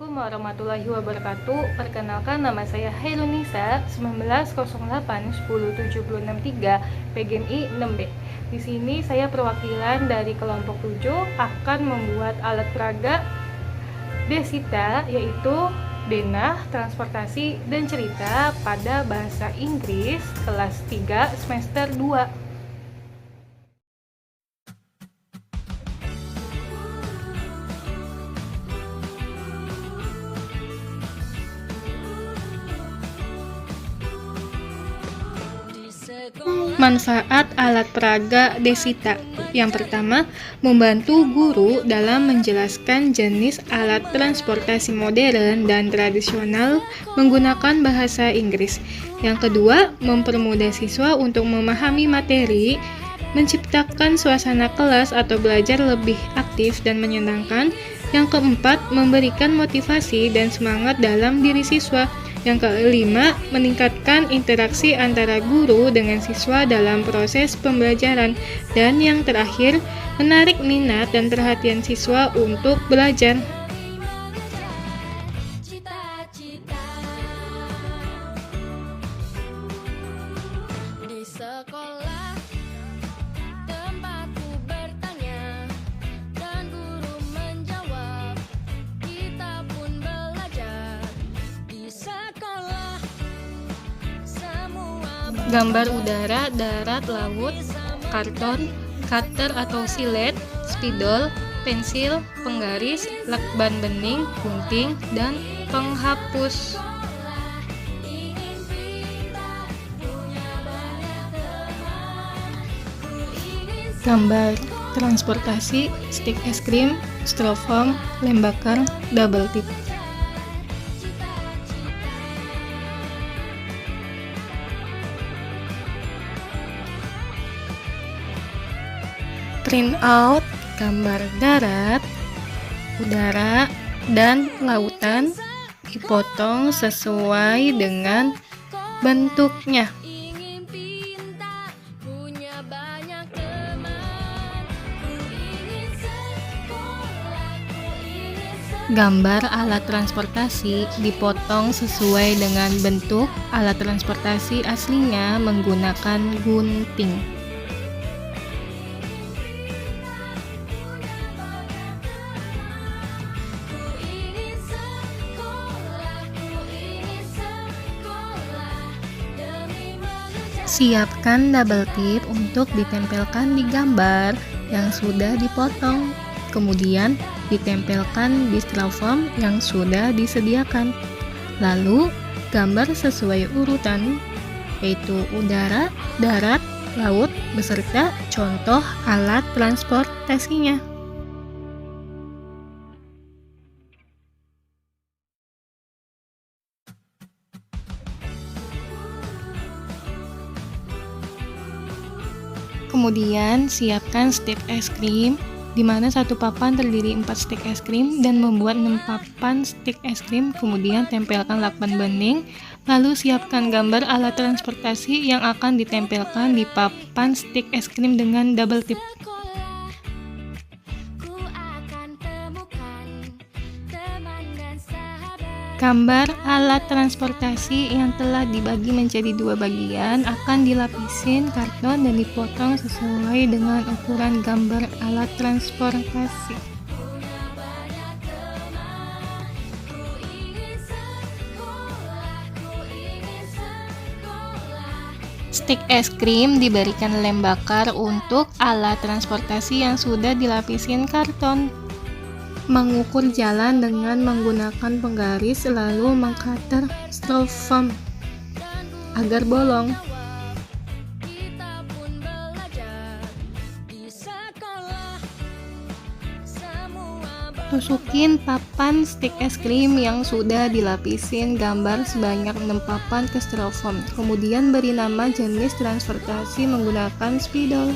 Assalamualaikum warahmatullahi wabarakatuh. Perkenalkan, nama saya Hairunisa, 1908-10763, PGMI 6B. Di sini saya perwakilan dari kelompok 7 akan membuat alat peraga Desita, yaitu denah, transportasi, dan cerita pada bahasa Inggris kelas 3 semester 2. Manfaat alat peraga Desita. Yang pertama, membantu guru dalam menjelaskan jenis alat transportasi modern dan tradisional menggunakan bahasa Inggris. Yang kedua, mempermudah siswa untuk memahami materi, menciptakan suasana kelas atau belajar lebih aktif dan menyenangkan. Yang keempat, memberikan motivasi dan semangat dalam diri siswa. Yang kelima, meningkatkan interaksi antara guru dengan siswa dalam proses pembelajaran. Dan yang terakhir, menarik minat dan perhatian siswa untuk belajar. Cita-cita di sekolah tempatku bertanya dan guru menjawab, kita pun belajar di sekolah semua. Gambar udara, darat, laut, karton, cutter atau silet, spidol, pensil, penggaris, lakban bening, gunting, dan penghapus. Ingin pintar, punya banyak teman. Ku ingin Gambar transportasi, stik es krim, styrofoam, lem bakar, double tip. Print out gambar darat, udara, dan lautan dipotong sesuai dengan bentuknya. ingin pintar, punya banyak teman. Ku ingin sekolah, ku ingin Gambar alat transportasi dipotong sesuai dengan bentuk alat transportasi aslinya menggunakan gunting. demi mengejar. Siapkan double tip untuk ditempelkan di gambar yang sudah dipotong. Kemudian ditempelkan di styrofoam yang sudah disediakan. Lalu gambar sesuai urutan, yaitu udara, darat, laut, beserta contoh alat transportasinya. Kemudian siapkan stik es krim, di mana satu papan terdiri 4 stik es krim, dan membuat 6 papan stik es krim. Kemudian tempelkan lakban bening, lalu siapkan gambar alat transportasi yang akan ditempelkan di papan stik es krim dengan double tip. Sekolah, ku akan temukan teman dan sahabat. Gambar alat transportasi yang telah dibagi menjadi 2 bagian akan dilapisin karton dan dipotong sesuai dengan ukuran gambar alat transportasi. Punya banyak teman. Ku ingin sekolah, ku ingin sekolah. Stik es krim diberikan lem bakar untuk alat transportasi yang sudah dilapisin karton. Mengukur jalan dengan menggunakan penggaris, lalu mengcutter styrofoam agar bolong. Kita pun belajar di sekolah semua. Tusukin papan stik es krim yang sudah dilapisin gambar sebanyak 6 papan ke styrofoam. Kemudian beri nama jenis transportasi menggunakan spidol.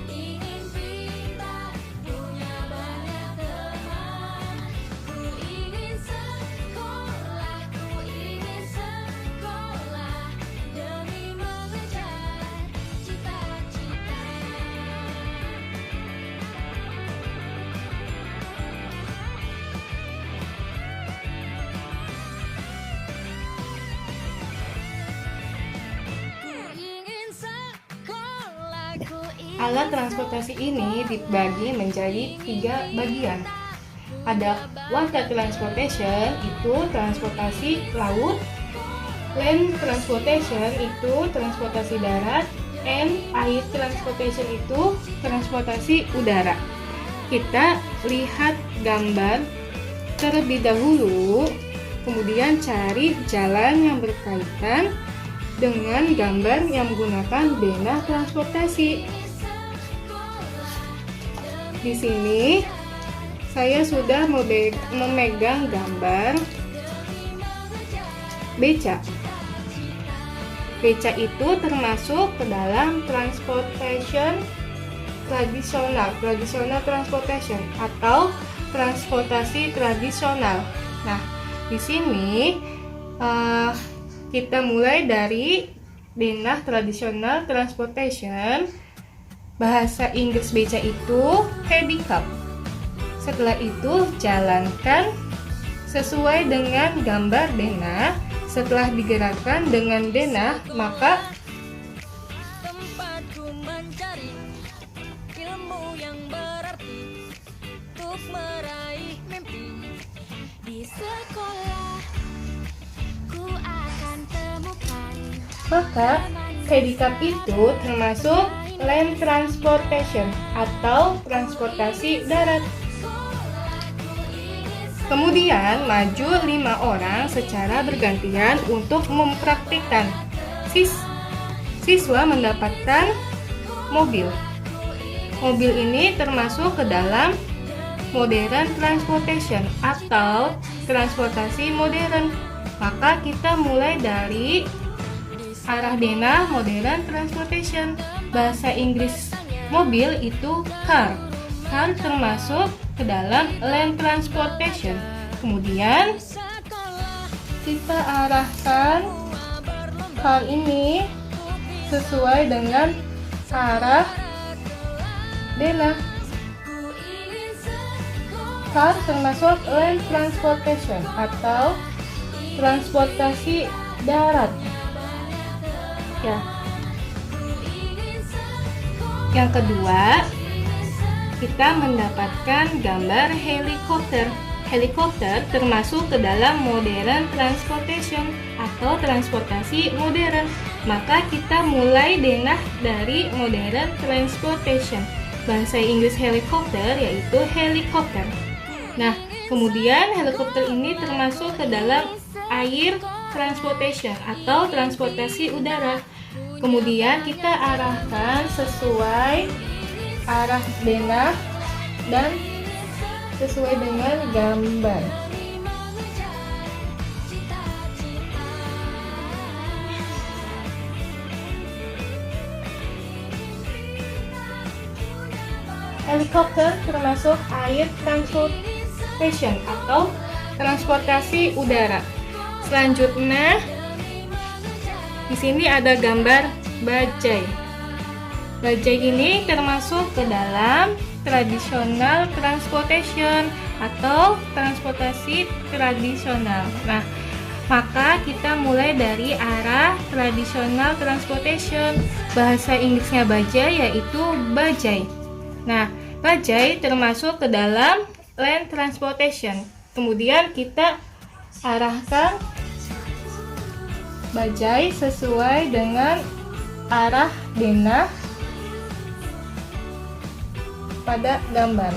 Ingin pintar, punya banyak teman. Ku ingin sekolah, ku ingin sekolah demi mengejar cita-cita. alat transportasi ini dibagi menjadi 3 bagian. Ada water transportation, itu transportasi laut, land transportation, itu transportasi darat, and air transportation, itu transportasi udara. Kita lihat gambar terlebih dahulu, kemudian cari jalan yang berkaitan dengan gambar yang menggunakan denah transportasi. Di sini saya sudah memegang gambar beca. Beca itu termasuk ke dalam transportation tradisional transportation atau transportasi tradisional. Nah, di sini kita mulai dari denah tradisional transportation. Bahasa Inggris beca itu pedicab. Setelah itu jalankan sesuai dengan gambar denah. Setelah digerakkan dengan denah, maka tempatku mencari ilmu yang berarti untuk meraih mimpi di sekolah. Ku akan temukan pedicab itu termasuk land transportation atau transportasi darat. Kemudian maju 5 orang secara bergantian untuk mempraktikkan. Siswa mendapatkan mobil. Mobil ini termasuk ke dalam modern transportation atau transportasi modern. Maka kita mulai dari arah denah modern transportation. Bahasa Inggris mobil itu car. Car termasuk ke dalam land transportation. Kemudian kita arahkan car ini sesuai dengan arah denah. Car termasuk land transportation atau transportasi darat. Ya. Yang kedua, kita mendapatkan gambar helikopter. Helikopter termasuk ke dalam modern transportation atau transportasi modern. Maka kita mulai denah dari modern transportation. Bahasa Inggris helikopter yaitu helikopter. Nah, kemudian helikopter ini termasuk ke dalam air transportation atau transportasi udara. Kemudian kita arahkan sesuai arah denah dan sesuai dengan gambar. Helikopter termasuk air transportation atau transportasi udara. Selanjutnya, di sini ada gambar bajai. Bajai ini termasuk ke dalam tradisional transportation atau transportasi tradisional. Nah, maka kita mulai dari arah tradisional transportation. Bahasa Inggrisnya bajai yaitu bajai. Nah, bajai termasuk ke dalam land transportation. Kemudian kita arahkan bajai sesuai dengan arah denah pada gambar.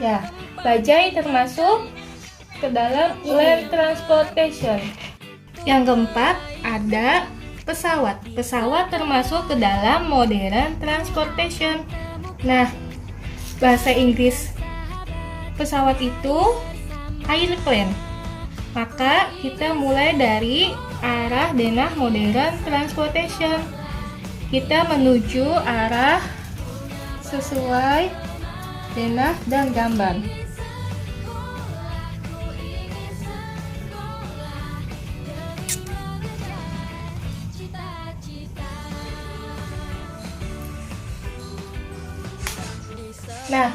Ya, bajai termasuk ke dalam land transportation. Yang keempat ada pesawat. Pesawat termasuk ke dalam modern transportation. Nah, bahasa Inggris pesawat itu airplane. Maka kita mulai dari arah denah modern transportation. Kita menuju arah sesuai denah dan gambar. Nah,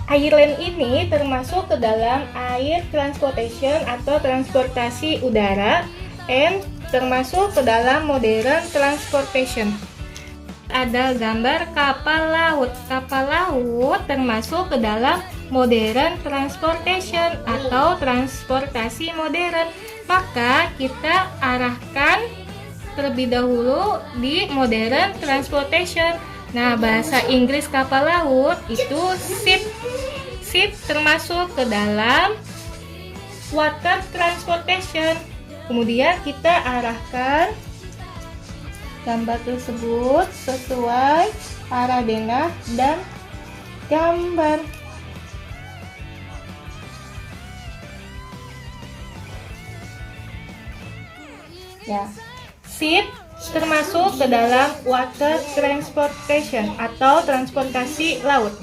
airline ini termasuk ke dalam air transportation atau transportasi udara, and termasuk ke dalam modern transportation. Ada gambar kapal laut. Kapal laut termasuk ke dalam modern transportation atau transportasi modern. Maka kita arahkan terlebih dahulu di modern transportation. Nah, bahasa Inggris kapal laut itu ship. Ship termasuk ke dalam water transportation. Kemudian kita arahkan gambar tersebut sesuai arah denah dan gambar. Ya, ship termasuk ke dalam water transportation atau transportasi laut.